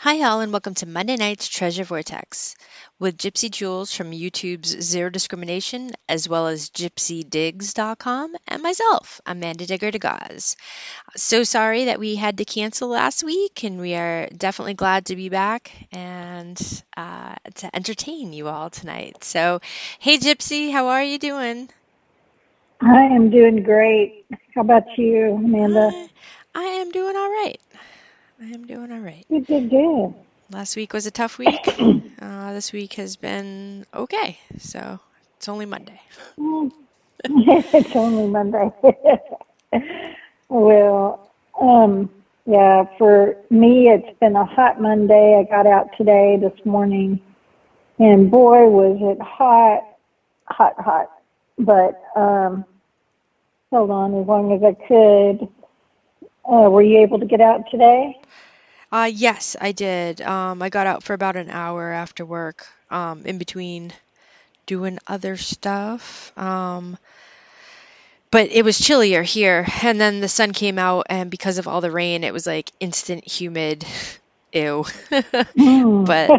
Hi, y'all, and welcome to Monday Night's Treasure Vortex with Gypsy Jules from YouTube's Zero Discrimination, as well as gypsydigs.com, and myself, Amanda Digger Degaz. So sorry that we had to cancel last week, and we are definitely glad to be back and to entertain you all tonight. So, hey, Gypsy, how are you doing? I am doing great. How about you, Amanda? I, I am doing all right. I am doing all right. Good, good, good. Last week was a tough week. This week has been okay, so it's only Monday. It's only Monday. Well, yeah, for me, it's been a hot Monday. I got out today, this morning, and boy, was it hot, hot, hot. But held on as long as I could. Were you able to get out today? Yes, I did. I got out for about an hour after work, in between doing other stuff. But it was chillier here, and then the sun came out, and because of all the rain, it was like instant humid. Ew. Hmm. But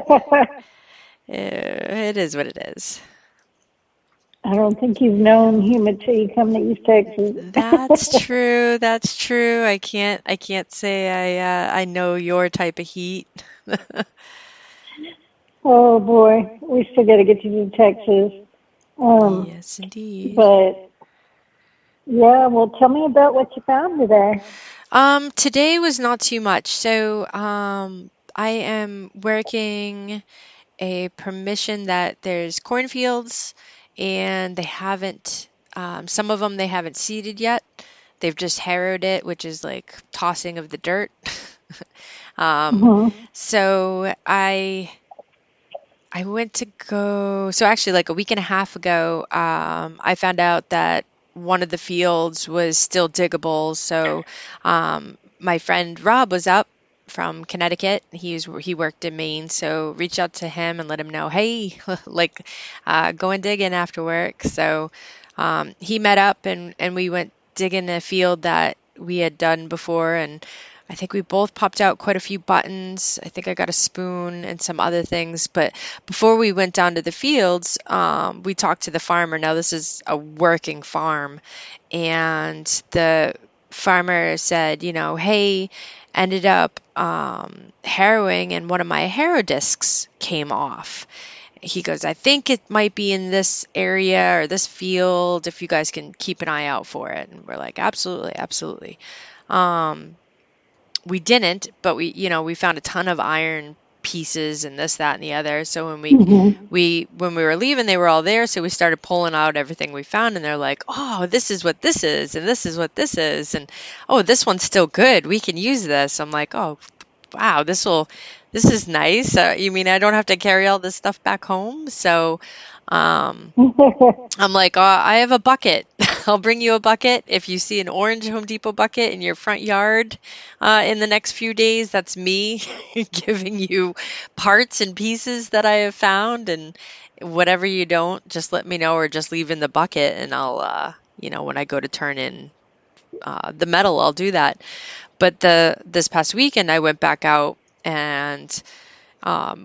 it is what it is. I don't think you've known humid till you come to East Texas. That's true. That's true. I can't say I know your type of heat. Oh boy, we still got to get you to Texas. Um, Yes, indeed. but yeah, well, tell me about what you found today. Today was not too much. So, I am working a permission that there's cornfields and they haven't, some of them they haven't seeded yet. They've just harrowed it, which is like tossing of the dirt. Um, Hmm. so I went to go, so actually like a week and a half ago, I found out that one of the fields was still diggable. So my friend Rob was up from Connecticut. He worked in Maine, so reached out to him and let him know, hey, like go and dig in after work. So he met up and we went digging a field that we had done before, and I think we both popped out quite a few buttons. I think I got a spoon and some other things. But before we went down to the fields, we talked to the farmer. Now, this is a working farm. And the farmer said, hey, ended up harrowing, and one of my harrow discs came off. He goes, I think it might be in this area or this field if you guys can keep an eye out for it. And we're like, absolutely, absolutely. Um, we didn't, but we found a ton of iron pieces and this, that, and the other. So when we Hmm. we when we were leaving, they were all there. So we started pulling out everything we found, and they're like, "Oh, this is what this is, and this is what this is, and oh, this one's still good. We can use this." I'm like, "Oh, wow, this is nice. You mean I don't have to carry all this stuff back home?" So, um, I'm like, I have a bucket. I'll bring you a bucket. If you see an orange Home Depot bucket in your front yard in the next few days, that's me giving you parts and pieces that I have found. And whatever you don't, just let me know or just leave in the bucket. And I'll, when I go to turn in the metal, I'll do that. But this past weekend, I went back out and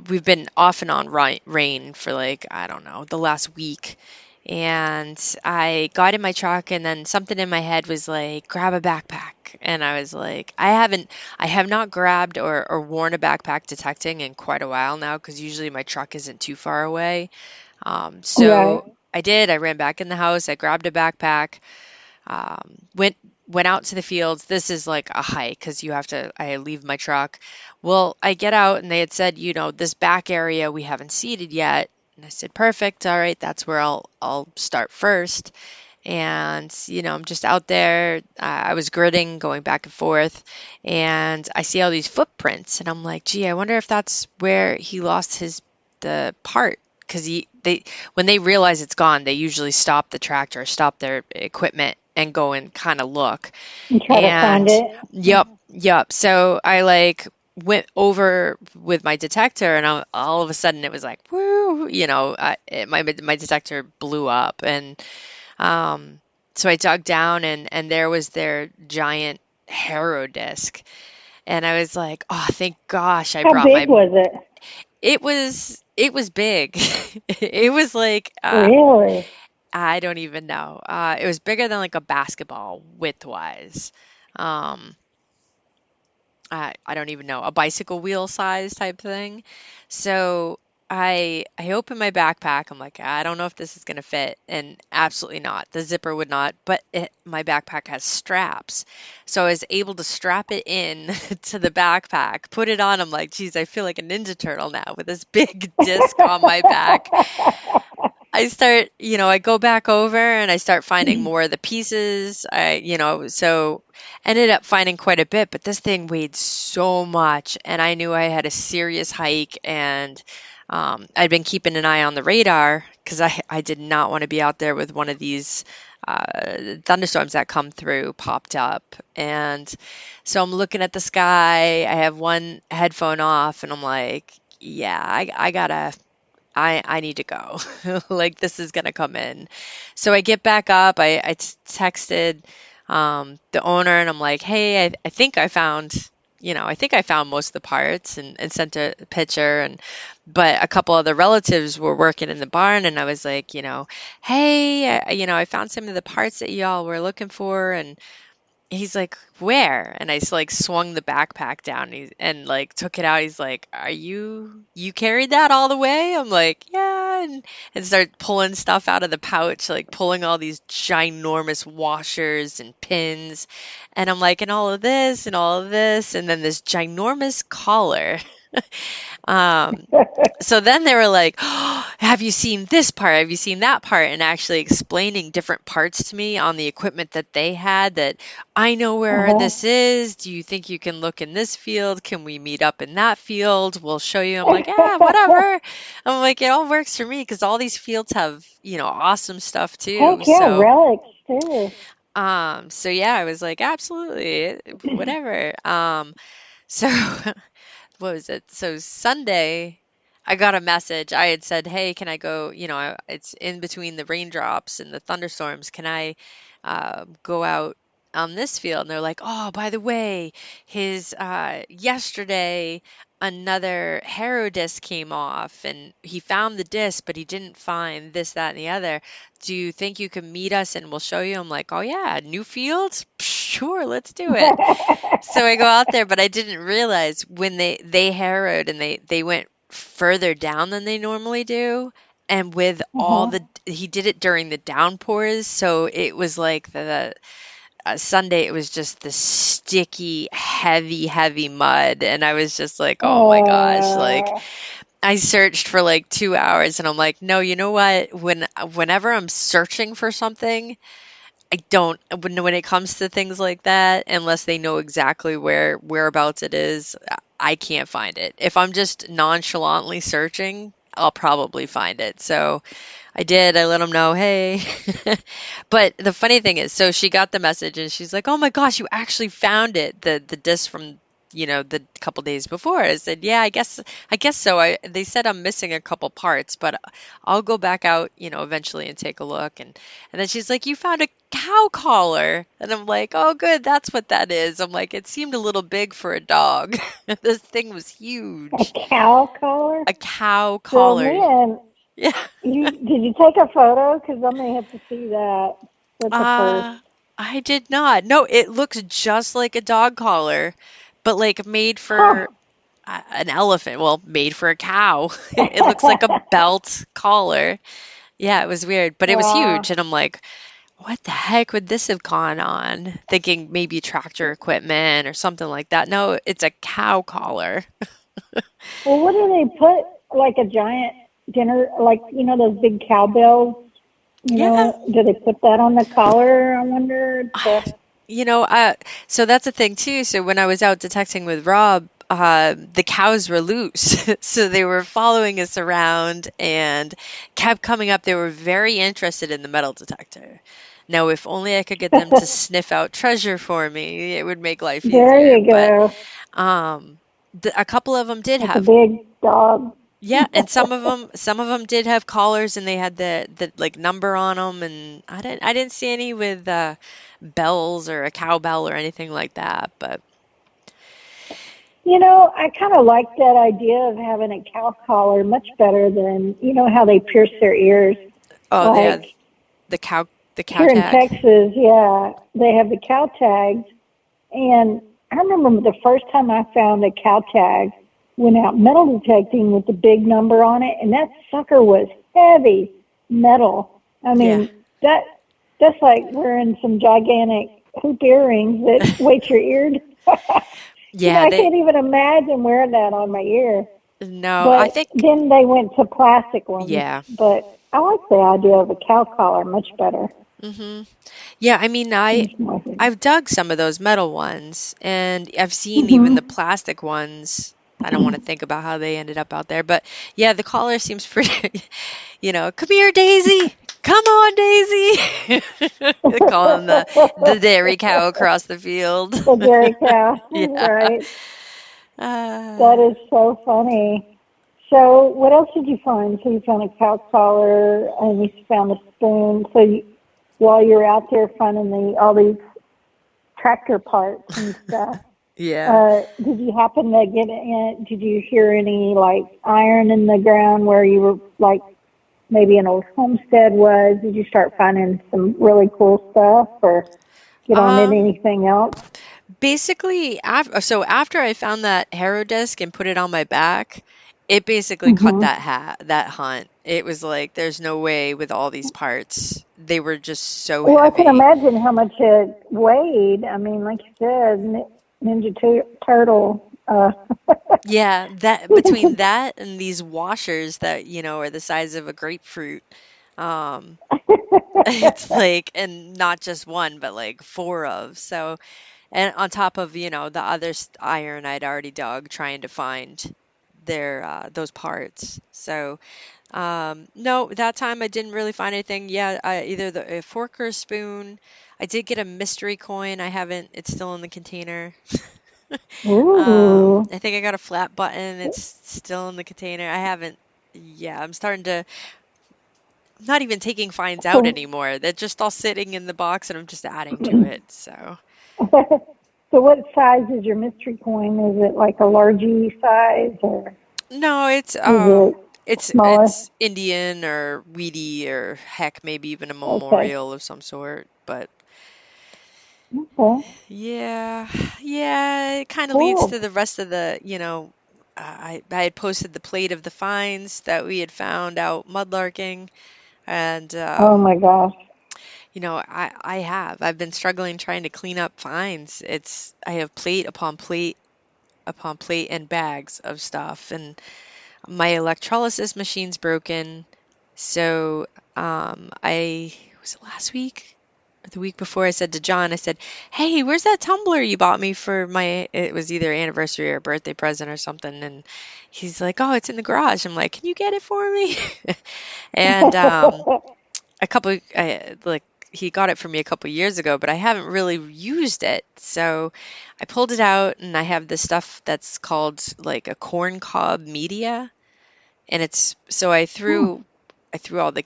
we've been off and on rain for like, I don't know, the last week. And I got in my truck, and then something in my head was like, grab a backpack. And I was like, I have not grabbed or worn a backpack detecting in quite a while now because usually my truck isn't too far away. Right. So I did. I ran back in the house. I grabbed a backpack, went out to the fields. This is like a hike because I leave my truck. Well, I get out and they had said, this back area we haven't seeded yet. And I said, perfect. All right, that's where I'll start first. And, I'm just out there. I was gridding, going back and forth, and I see all these footprints, and I'm like, gee, I wonder if that's where he lost the part. Because when they realize it's gone, they usually stop the tractor, stop their equipment, and go and kind of look. And try to find And it. yep, yep. So I like went over with my detector, and all of a sudden it was like, woo, my detector blew up, and um, so I dug down, and there was their giant harrow disc. And I was like, oh, thank gosh I How brought big my, was it? it was big. It was like, Really? I don't even know. It was bigger than like a basketball width-wise. Um, I don't even know, a bicycle wheel size type thing. So I open my backpack. I'm like, I don't know if this is gonna fit, and absolutely not. The zipper would not, but my backpack has straps, so I was able to strap it in to the backpack, put it on. I'm like, geez, I feel like a Ninja Turtle now with this big disc on my back. I go back over and I start finding more of the pieces. So ended up finding quite a bit, but this thing weighed so much, and I knew I had a serious hike, and I'd been keeping an eye on the radar because I did not want to be out there with one of these thunderstorms that come through popped up. And so I'm looking at the sky. I have one headphone off, and I'm like, yeah, I gotta. I need to go. Like this is gonna come in. So I get back up. I texted the owner and I'm like, hey, I think I found, I think I found most of the parts, and sent a picture. And but a couple other relatives were working in the barn, and I was like, hey, I found some of the parts that y'all were looking for. And he's like, "Where?" And I like swung the backpack down, and like took it out. He's like, "Are you carried that all the way?" I'm like, "Yeah," and start pulling stuff out of the pouch, like pulling all these ginormous washers and pins. And I'm like, "And all of this and all of this," and then this ginormous collar. Um, so then they were like, oh, have you seen this part? Have you seen that part? And actually explaining different parts to me on the equipment that they had, that I know where Uh-huh. this is. Do you think you can look in this field? Can we meet up in that field? We'll show you. I'm like, yeah, whatever. I'm like, it all works for me because all these fields have, awesome stuff too. Heck yeah, So, relics too. so yeah, I was like, absolutely, whatever. So what was it? So Sunday, I got a message. I had said, "Hey, can I go? It's in between the raindrops and the thunderstorms. Can I go out on this field?" And they're like, "Oh, by the way, his yesterday another harrow disc came off, and he found the disc, but he didn't find this, that, and the other. Do you think you can meet us and we'll show you?" I'm like, "Oh yeah, new fields? Sure, let's do it." So I go out there, but I didn't realize when they harrowed and they went further down than they normally do. And with all Uh-huh. he did it during the downpours, so it was like the Sunday, it was just the sticky, heavy, heavy mud, and I was just like, oh my gosh, like Uh, I searched for like 2 hours, and I'm like, no, you know what? Whenever I'm searching for something, I don't when it comes to things like that, unless they know exactly whereabouts it is, I can't find it. If I'm just nonchalantly searching, I'll probably find it. So I did. I let them know, hey. But the funny thing is, so she got the message and she's like, "Oh my gosh, you actually found it, the disc from, the couple days before." I said, "Yeah, I guess so. They said I'm missing a couple parts, but I'll go back out, eventually and take a look." And then she's like, "You found a cow collar." And I'm like, "Oh, good, that's what that is." I'm like, "It seemed a little big for a dog." This thing was a huge. cow collar? A cow So collar. man, Yeah. did you take a photo? Because I may have to see that. That's a first. Uh, I did not. No, it looks just like a dog collar, but like made for Huh. an elephant. Well, made for a cow. It looks like a belt collar. Yeah, it was weird, but it was huge. Wow. And I'm like, what the heck would this have gone on? Thinking maybe tractor equipment or something like that. No, it's a cow collar. Well, what do they put? Like a giant dinner, like those big cowbells. Yeah. Do they put that on the collar? I wonder. You know, uh, so that's a thing too. So when I was out detecting with Rob, the cows were loose. So they were following us around and kept coming up. They were very interested in the metal detector. Now, if only I could get them to sniff out treasure for me, it would make life There easier. you But go. um, a couple of them did Like a have, big dog. yeah, and some of them did have collars, and they had the like number on them. And I didn't see any with bells or a cowbell or anything like that. But I kind of like that idea of having a cow collar much better than, how they pierce their ears. Oh, yeah, Like the cow the cow here in tag. Texas, yeah, they have the cow tags. And I remember the first time I found a cow tag, went out metal detecting with the big number on it, and that sucker was heavy metal. I Yeah. mean, that's like wearing some gigantic hoop earrings that weight your ear. Yeah, I they can't even imagine wearing that on my ear. no, I But think then they went to plastic ones. yeah. But I like the idea of a cow collar much better. Mhm. Yeah, I mean, Seems more. I've dug some of those metal ones, and I've seen even the Mm-hmm. plastic ones. I don't want to think about how they ended up out there, but yeah, the collar seems pretty, come here, Daisy. Come on, Daisy. Calling the dairy cow across the field. The dairy cow, Yeah. right? That Uh, is so funny. So, what else did you find? So, you found a cow collar and you found a spoon. So, while you're out there finding all these tractor parts and stuff, yeah. did you happen to get in? Did you hear any like iron in the ground where you were like maybe an old homestead was? Did you start finding some really cool stuff or get on to Um, anything else? Basically, after I found that Hero disc and put it on my back, it basically cut Hmm. that hunt. It was like there's no way with all these parts. They were just so Well, I can heavy. imagine how much it weighed. I mean, like you said, Turtle. Yeah, that between that and these washers that, are the size of a grapefruit, um, it's like, and not just one, but like four of. So, and on top of, the other iron I'd already dug trying to find those parts. So, no, that time I didn't really find anything. Yeah, either a fork or a spoon. I did get a mystery coin. I haven't, it's still in the container. Ooh. I think I got a flat button. It's still in the container. I haven't, yeah, I'm starting to, I'm not even taking finds out So, anymore. They're just all sitting in the box and I'm just adding to it. So, so what size is your mystery coin? Is it like a largy size or no, is it smaller? it's Indian or weedy or heck, maybe even a Okay. memorial of some sort. But Okay. yeah, yeah, it kind of leads to Cool. the rest of the, I had posted the plate of the finds that we had found out mudlarking, and Oh my gosh. I've been struggling trying to clean up finds. I have plate upon plate upon plate and bags of stuff, and my electrolysis machine's broken. So I was it last week or the week before I said to John, I said, "Hey, where's that tumbler you bought me for my?" It was either anniversary or birthday present or something, and he's like, "Oh, it's in the garage." I'm like, "Can you get it for me?" And a couple, like he got it for me a couple years ago, but I haven't really used it. So I pulled it out, and I have this stuff that's called like a corn cob media, and it's so I threw all the